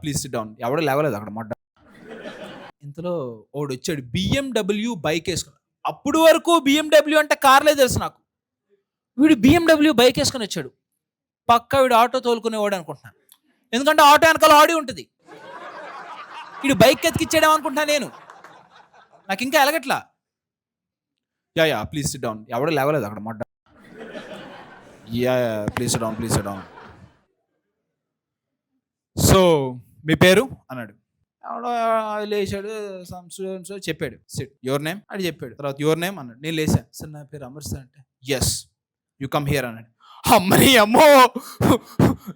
Please sit down. ఎవడో లేవలేదు అక్కడ మొడ్డ. ఇంతలో ఓడొచ్చాడు BMW బైక్ వేసుకుని. అప్పుడు వరకు BMW అంటే కార్లే తెలుసు నాకు. వీడు BMW బైక్ వేసుకొని వచ్చాడు. పక్కా వీడు ఆటో తోలుకునేవాడు అనుకుంటున్నాను, ఎందుకంటే ఆటో వెనకాల ఆడి ఉంటుంది. వీడు బైక్ ఎత్తికిచ్చాడేమో అనుకుంటున్నాను నేను. నాకు ఇంకా ఎలగట్లా. Please sit down. ఎవడో లేవలేదు అక్కడ మొడ్డ. Please sit down. సో మీ పేరు అన్నాడు. ఎవడో లేచాడు, సమ్ స్టూడెంట్స్ చెప్పాడు. సిట్, యువర్ నేమ్ అని చెప్పాడు. తర్వాత యువర్ నేమ్ అన్నాడు. నేను లేచా. సార్ నా పేరు అమర్ సార్ అంటే. ఎస్, యూ కమ్ హియర్ అన్నాడు. అమ్మో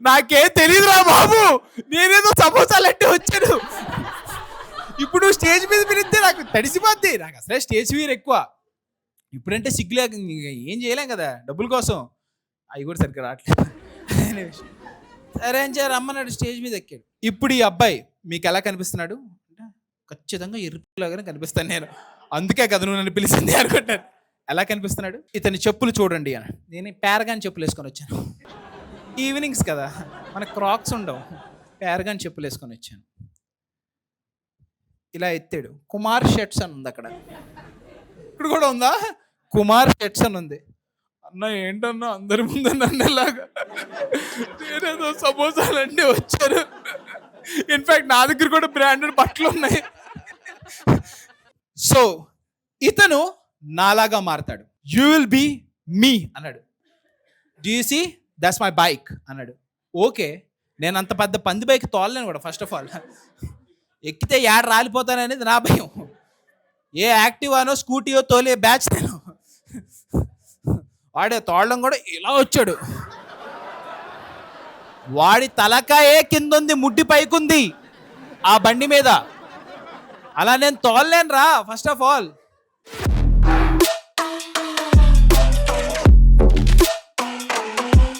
నాకేం తెలియదురా బాబు, నేనేదో సమోసాలు అంటే వచ్చాను. ఇప్పుడు స్టేజ్ మీద పిలిస్తే నాకు తడిసిపోద్ది. నాకు అసలే స్టేజ్ ఫియర్ ఎక్కువ. ఇప్పుడంటే సిగ్గులే, ఏం చేయలేం కదా డబ్బుల కోసం. అవి కూడా సరిగ్గా రావట్లేదు. సరే ఏం చేయాలి, రమ్మన్నాడు. స్టేజ్ మీద ఎక్కాడు. ఇప్పుడు ఈ అబ్బాయి మీకు ఎలా కనిపిస్తున్నాడు అంటే, ఖచ్చితంగా ఎరుపులాగానే కనిపిస్తాను నేను, అందుకే కదా నువ్వు నన్ను పిలిచింది అనుకుంటాను. ఎలా కనిపిస్తున్నాడు, ఇతని చెప్పులు చూడండి అని. నేను ప్యారగాన్ చెప్పులు వేసుకొని వచ్చాను. ఈవినింగ్స్ కదా, మనకు క్రాక్స్ ఉండవు, ప్యారగాన్ చెప్పులు వేసుకొని వచ్చాను. ఇలా ఎత్తాడు. కుమార్ షర్ట్స్ అని ఉంది అక్కడ. ఇక్కడ కూడా ఉందా, కుమార్ షర్ట్స్ అని ఉంది. అన్న ఏంటన్నా అందరి ముందు నన్ను ఎలాగా, నేనేదో సమోసాలన్నీ వచ్చాను. ఇన్ఫాక్ట్ నా దగ్గర కూడా బ్రాండెడ్ బట్టలు ఉన్నాయి. సో ఇతను నాలాగా మారతాడు. యూ విల్ బీ మీ అన్నాడు. Do you see, that's my bike అన్నాడు. ఓకే, నేను అంత పెద్ద పంది బైక్ తోలలేను కూడా. ఫస్ట్ ఆఫ్ ఆల్ ఎక్కితే యాడ రాలిపోతాననేది నా భయం. ఏ యాక్టివానో స్కూటీయో తోలే బ్యాచ్ నేను. వాడే తోడడం కూడా ఇలా వచ్చాడు. వాడి తలకాయే కింద ఉంది, ముడ్డి పైకుంది ఆ బండి మీద. అలా నేను తోలలేను రా ఫస్ట్ ఆఫ్ ఆల్.